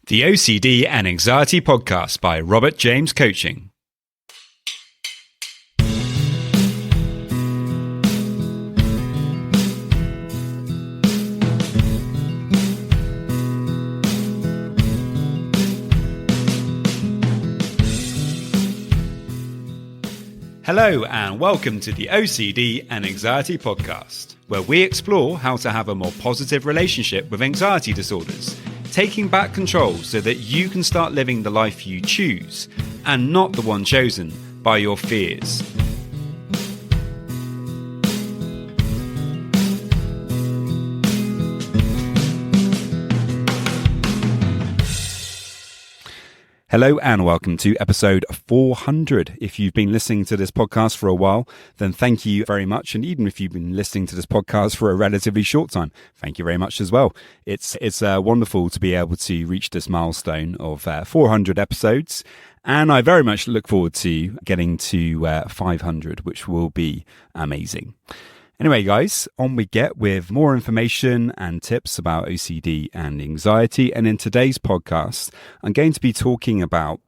The OCD and Anxiety Podcast by Robert James Coaching. Hello and welcome to the OCD and Anxiety Podcast, where we explore how to have a more positive relationship with anxiety disorders, taking back control so that you can start living the life you choose and not the one chosen by your fears. Hello and welcome to episode 400. If you've been listening to this podcast for a while, then thank you very much. And even if you've been listening to this podcast for a relatively short time, thank you very much as well. It's wonderful to be able to reach this milestone of 400 episodes. And I very much look forward to getting to 500, which will be amazing. Anyway, guys, on we get with more information and tips about OCD and anxiety. And in today's podcast, I'm going to be talking about,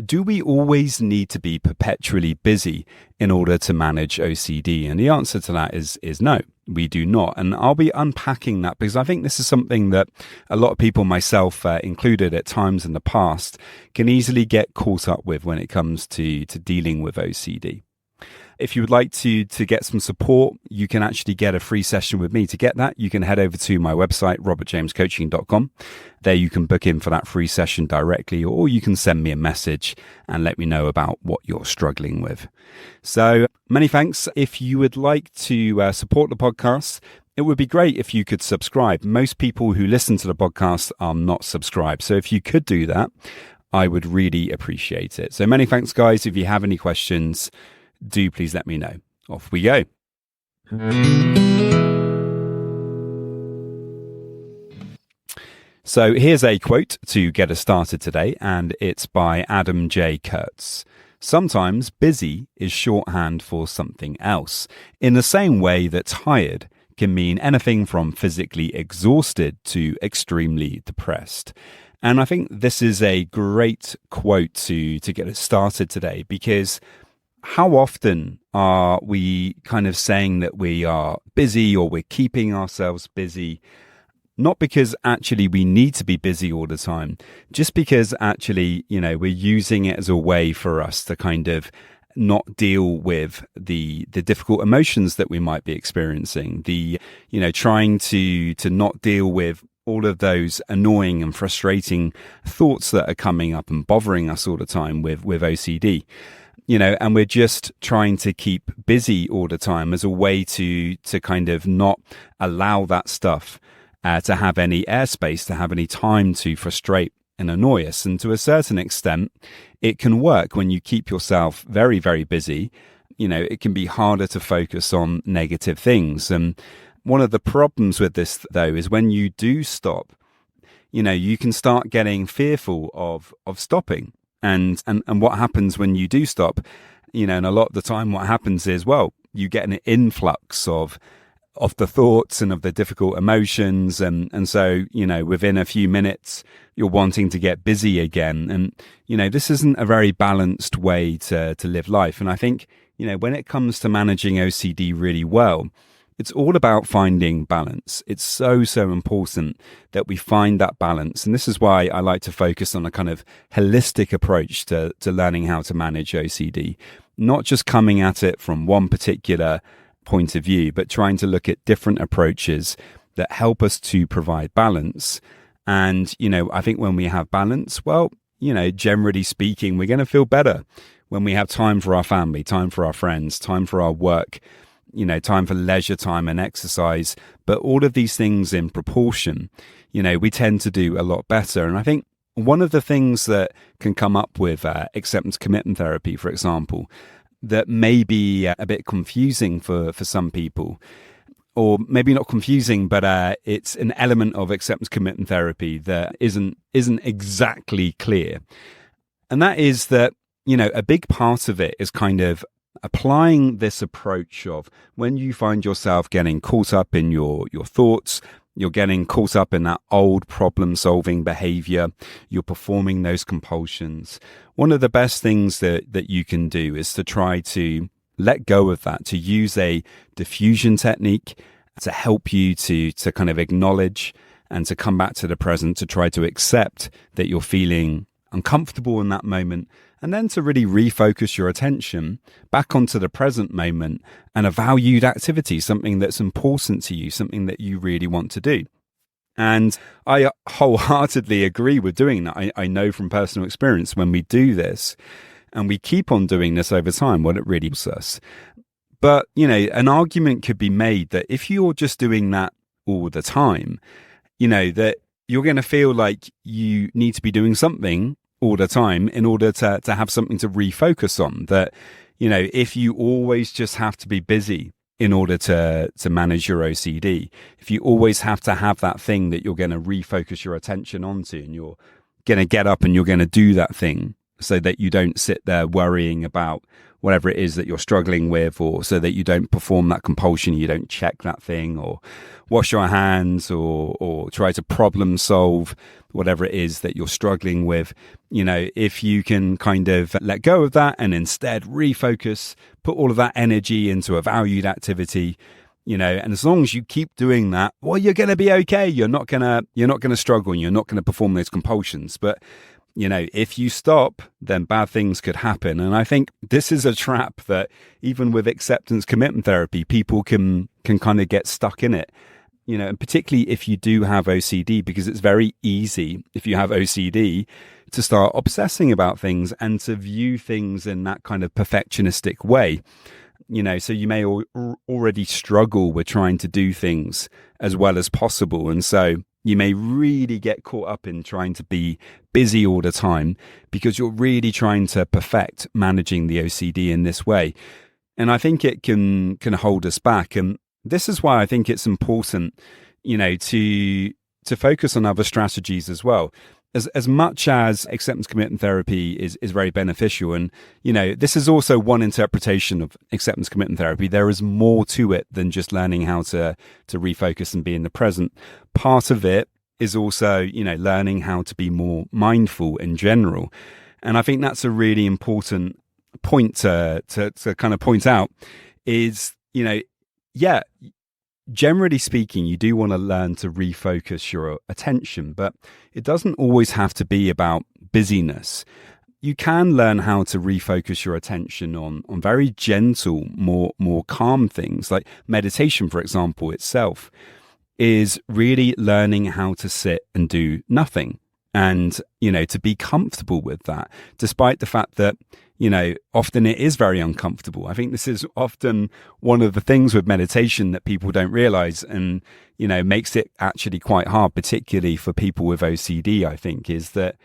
do we always need to be perpetually busy in order to manage OCD? And the answer to that is no, we do not. And I'll be unpacking that because I think this is something that a lot of people, myself included at times in the past, can easily get caught up with when it comes to dealing with OCD. If you would like to get some support, you can actually get a free session with me. To get that, you can head over to my website, robertjamescoaching.com. There you can book in for that free session directly, or you can send me a message and let me know about what you're struggling with. So many thanks. If you would like to support the podcast, it would be great if you could subscribe. Most people who listen to the podcast are not subscribed. So if you could do that, I would really appreciate it. So many thanks, guys. If you have any questions, do please let me know. Off we go. So here's a quote to get us started today, and it's by Adam J. Kurtz. Sometimes busy is shorthand for something else, in the same way that tired can mean anything from physically exhausted to extremely depressed. And I think this is a great quote to get us started today, because how often are we kind of saying that we are busy or we're keeping ourselves busy, not because actually we need to be busy all the time, just because actually, we're using it as a way for us to kind of not deal with the difficult emotions that we might be experiencing, trying to not deal with all of those annoying and frustrating thoughts that are coming up and bothering us all the time with OCD. And we're just trying to keep busy all the time as a way to kind of not allow that stuff to have any airspace, to have any time to frustrate and annoy us. And to a certain extent, it can work when you keep yourself very, very busy. It can be harder to focus on negative things. And one of the problems with this, though, is when you do stop, you can start getting fearful of stopping. And what happens when you do stop, and a lot of the time what happens is, you get an influx of the thoughts and of the difficult emotions. And so, within a few minutes, you're wanting to get busy again. And, this isn't a very balanced way to live life. And I think, when it comes to managing OCD really well, it's all about finding balance. It's so important that we find that balance. And this is why I like to focus on a kind of holistic approach to learning how to manage OCD, not just coming at it from one particular point of view, but trying to look at different approaches that help us to provide balance. And, I think when we have balance, generally speaking, we're going to feel better when we have time for our family, time for our friends, time for our work, time for leisure time and exercise, but all of these things in proportion, we tend to do a lot better. And I think one of the things that can come up with acceptance commitment therapy, for example, that may be a bit confusing for some people, or maybe not confusing, but it's an element of acceptance commitment therapy that isn't exactly clear. And that is that, a big part of it is kind of applying this approach of when you find yourself getting caught up in your thoughts, You're getting caught up in that old problem-solving behavior. You're performing those compulsions. One of the best things that you can do is to try to let go of that, to use a diffusion technique to help you to kind of acknowledge and to come back to the present, to try to accept that you're feeling uncomfortable in that moment, and then to really refocus your attention back onto the present moment and a valued activity, something that's important to you, something that you really want to do. And I wholeheartedly agree with doing that. I know from personal experience, when we do this and we keep on doing this over time, what it really helps us. But, an argument could be made that if you're just doing that all the time, that you're going to feel like you need to be doing something all the time in order to have something to refocus on. That, if you always just have to be busy in order to manage your OCD, if you always have to have that thing that you're going to refocus your attention onto, and you're going to get up and you're going to do that thing so that you don't sit there worrying about whatever it is that you're struggling with, or so that you don't perform that compulsion, you don't check that thing or wash your hands or try to problem solve whatever it is that you're struggling with. If you can kind of let go of that and instead refocus, put all of that energy into a valued activity, and as long as you keep doing that, well, you're going to be okay. You're not going to struggle, and you're not going to perform those compulsions. But if you stop, then bad things could happen. And I think this is a trap that even with acceptance commitment therapy, people can kind of get stuck in it. And particularly if you do have OCD, because it's very easy if you have OCD to start obsessing about things and to view things in that kind of perfectionistic way. So you may already struggle with trying to do things as well as possible. And so you may really get caught up in trying to be busy all the time because you're really trying to perfect managing the OCD in this way. And I think it can hold us back. And this is why I think it's important, to focus on other strategies as well. As much as acceptance commitment therapy is very beneficial, and this is also one interpretation of acceptance commitment therapy. There is more to it than just learning how to refocus and be in the present. Part of it is also learning how to be more mindful in general, and I think that's a really important point to kind of point out. Is generally speaking, you do want to learn to refocus your attention, but it doesn't always have to be about busyness. You can learn how to refocus your attention on very gentle, more calm things, like meditation, for example, itself is really learning how to sit and do nothing. And, to be comfortable with that, despite the fact that, often it is very uncomfortable. I think this is often one of the things with meditation that people don't realize and, makes it actually quite hard, particularly for people with OCD, I think, is that,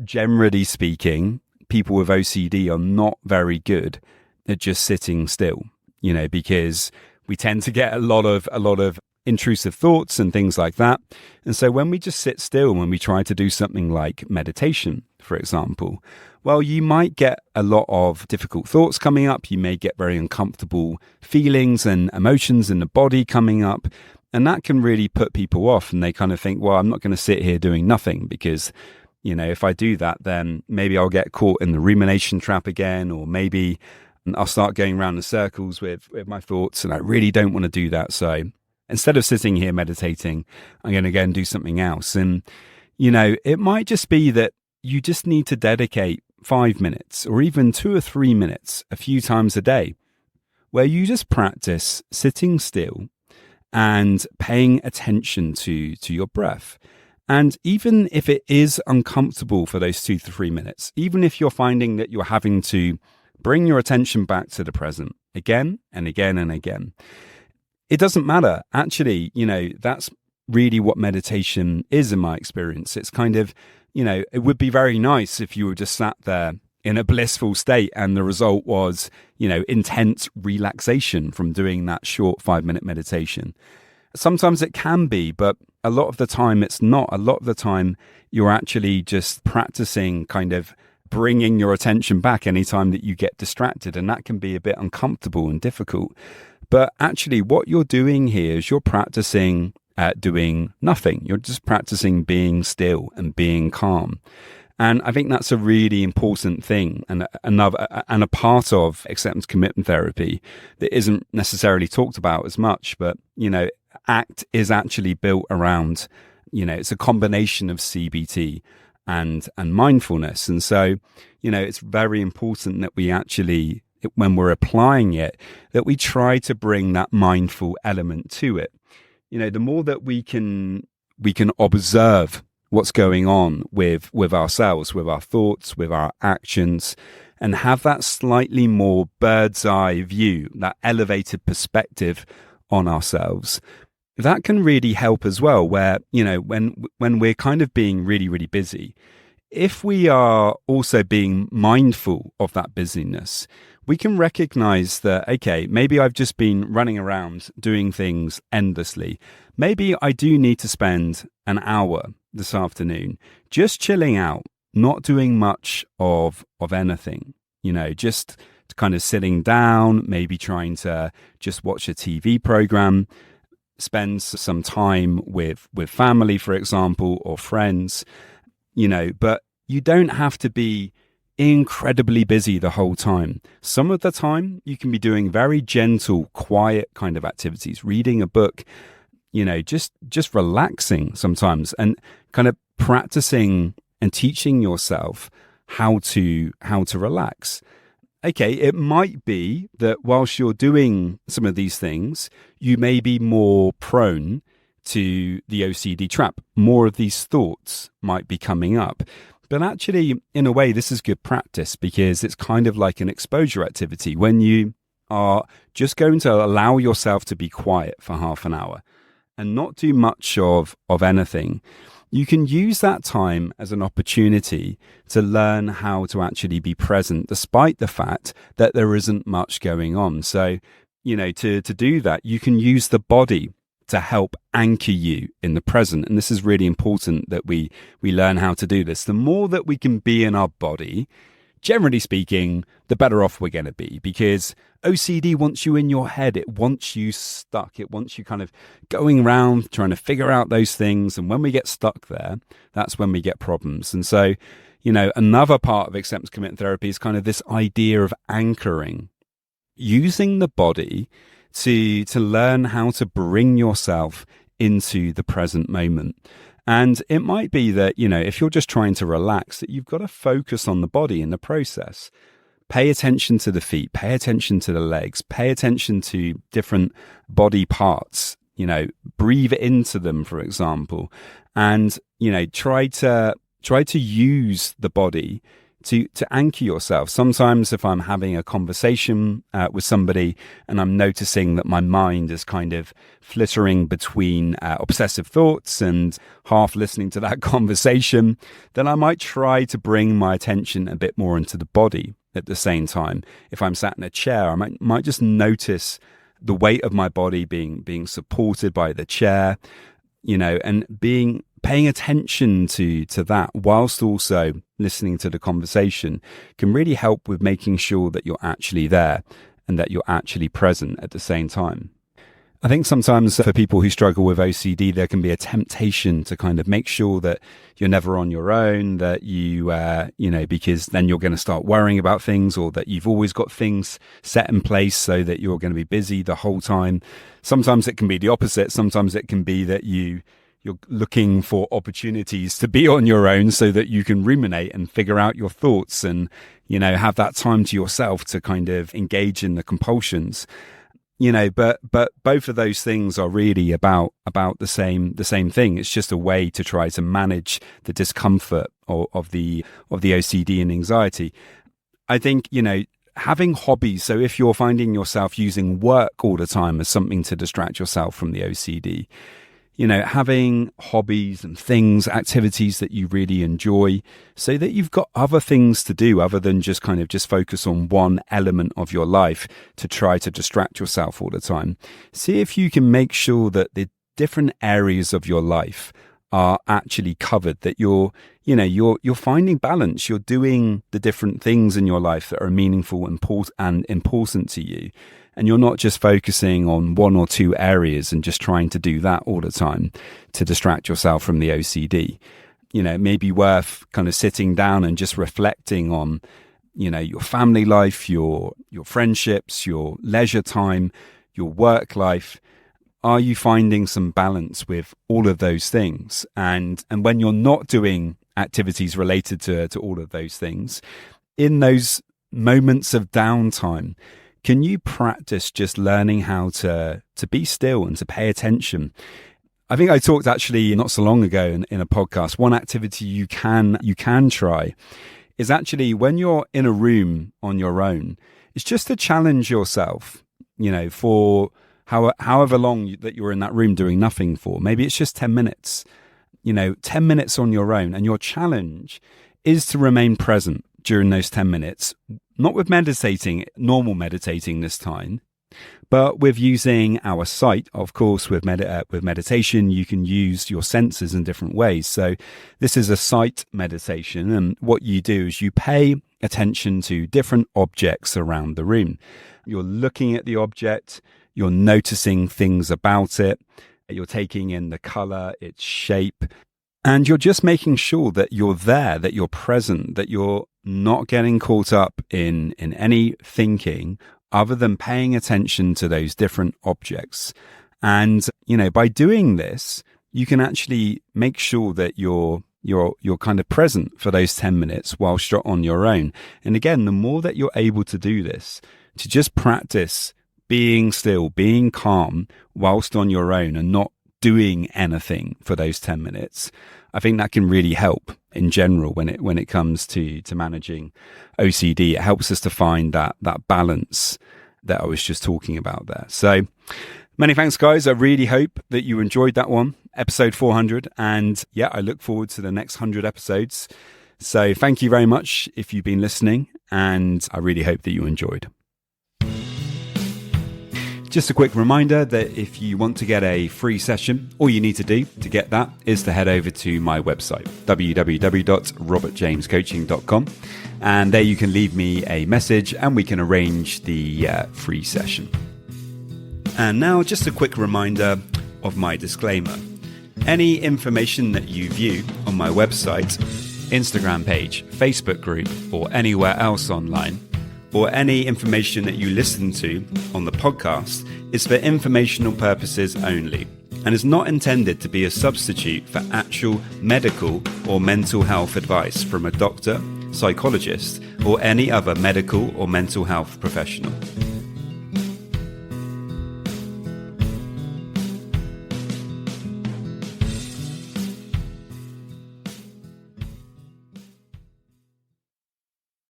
generally speaking, people with OCD are not very good at just sitting still, because we tend to get a lot of intrusive thoughts and things like that. And so when we just sit still, when we try to do something like meditation, for example, well, you might get a lot of difficult thoughts coming up. You may get very uncomfortable feelings and emotions in the body coming up. And that can really put people off. And they kind of think, well, I'm not going to sit here doing nothing because, if I do that, then maybe I'll get caught in the rumination trap again, or maybe I'll start going around in circles with my thoughts. And I really don't want to do that. So instead of sitting here meditating, I'm going to go and do something else. And, it might just be that you just need to dedicate 5 minutes or even 2 or 3 minutes a few times a day where you just practice sitting still and paying attention to your breath. And even if it is uncomfortable for those 2 to 3 minutes, even if you're finding that you're having to bring your attention back to the present again and again and again, it doesn't matter. Actually, that's really what meditation is in my experience. It's kind of, it would be very nice if you were just sat there in a blissful state and the result was, intense relaxation from doing that short 5-minute meditation. Sometimes it can be, but a lot of the time it's not. A lot of the time you're actually just practicing kind of bringing your attention back anytime that you get distracted. And that can be a bit uncomfortable and difficult. But actually what you're doing here is you're practicing doing nothing. You're just practicing being still and being calm. And I think that's a really important thing, and a part of acceptance commitment therapy that isn't necessarily talked about as much. But ACT is actually built around, it's a combination of CBT and mindfulness, and so it's very important that we actually, when we're applying it, that we try to bring that mindful element to it. The more that we can observe what's going on with ourselves, with our thoughts, with our actions, and have that slightly more bird's eye view, that elevated perspective on ourselves, that can really help as well, where, when we're kind of being really, really busy, if we are also being mindful of that busyness, we can recognize that, okay, maybe I've just been running around doing things endlessly. Maybe I do need to spend an hour this afternoon just chilling out, not doing much of anything, just kind of sitting down, maybe trying to just watch a TV program, spend some time with family, for example, or friends, but you don't have to be incredibly busy the whole time. Some of the time you can be doing very gentle, quiet kind of activities, reading a book, just relaxing sometimes, and kind of practicing and teaching yourself how to relax. Okay, it might be that whilst you're doing some of these things, you may be more prone to the OCD trap. More of these thoughts might be coming up. But actually, in a way, this is good practice, because it's kind of like an exposure activity. When you are just going to allow yourself to be quiet for half an hour and not do much of anything, you can use that time as an opportunity to learn how to actually be present, despite the fact that there isn't much going on. So, to do that, you can use the body to help anchor you in the present. And this is really important, that we learn how to do this. The more that we can be in our body, generally speaking, the better off we're going to be, because OCD wants you in your head. It wants you stuck. It wants you kind of going around trying to figure out those things. And when we get stuck there, that's when we get problems. And so, another part of acceptance commitment therapy is kind of this idea of anchoring, using the body to learn how to bring yourself into the present moment. And it might be that, if you're just trying to relax, that you've got to focus on the body in the process. Pay attention to the feet, pay attention to the legs, pay attention to different body parts, breathe into them, for example, and, try to use the body to anchor yourself. Sometimes if I'm having a conversation with somebody and I'm noticing that my mind is kind of flittering between obsessive thoughts and half listening to that conversation, then I might try to bring my attention a bit more into the body at the same time. If I'm sat in a chair, I might just notice the weight of my body being supported by the chair, and paying attention to that whilst also listening to the conversation can really help with making sure that you're actually there and that you're actually present at the same time. I think sometimes for people who struggle with OCD, there can be a temptation to kind of make sure that you're never on your own, that you, because then you're going to start worrying about things, or that you've always got things set in place so that you're going to be busy the whole time. Sometimes it can be the opposite. Sometimes it can be that you're looking for opportunities to be on your own so that you can ruminate and figure out your thoughts and, have that time to yourself to kind of engage in the compulsions. But both of those things are really about the same thing. It's just a way to try to manage the discomfort of the OCD and anxiety. I think, having hobbies. So if you're finding yourself using work all the time as something to distract yourself from the OCD, having hobbies and things, activities that you really enjoy, so that you've got other things to do other than just focus on one element of your life to try to distract yourself all the time. See if you can make sure that the different areas of your life are actually covered, that you're finding balance, you're doing the different things in your life that are meaningful and important to you. and you're not just focusing on one or two areas and just trying to do that all the time to distract yourself from the OCD. It may be worth kind of sitting down and just reflecting on, your family life, your friendships, your leisure time, your work life. Are you finding some balance with all of those things? And when you're not doing activities related to all of those things, in those moments of downtime, can you practice just learning how to be still and to pay attention? I think I talked actually not so long ago in a podcast, one activity you can try is actually when you're in a room on your own, it's just to challenge yourself, for however long that you're in that room doing nothing for. Maybe it's just 10 minutes, 10 minutes on your own. And your challenge is to remain present during those 10 minutes, not with normal meditating this time, but with using our sight. Of course, with meditation, you can use your senses in different ways. So this is a sight meditation. And what you do is you pay attention to different objects around the room. You're looking at the object, you're noticing things about it, you're taking in the color, its shape, and you're just making sure that you're there, that you're present, that you're not getting caught up in any thinking other than paying attention to those different objects. And, by doing this, you can actually make sure that you're kind of present for those 10 minutes whilst you're on your own. And again, the more that you're able to do this, to just practice being still, being calm whilst on your own and not doing anything for those 10 minutes, I think that can really help in general when it comes to managing OCD. It helps us to find that balance that I was just talking about there. So many thanks, guys. I really hope that you enjoyed that one, episode 400. And yeah, I look forward to the next 100 episodes. So thank you very much if you've been listening, and I really hope that you enjoyed. Just a quick reminder that if you want to get a free session, all you need to do to get that is to head over to my website, www.robertjamescoaching.com. And there you can leave me a message and we can arrange the free session. And now just a quick reminder of my disclaimer. Any information that you view on my website, Instagram page, Facebook group, or anywhere else online, or any information that you listen to on the podcast is for informational purposes only and is not intended to be a substitute for actual medical or mental health advice from a doctor, psychologist, or any other medical or mental health professional.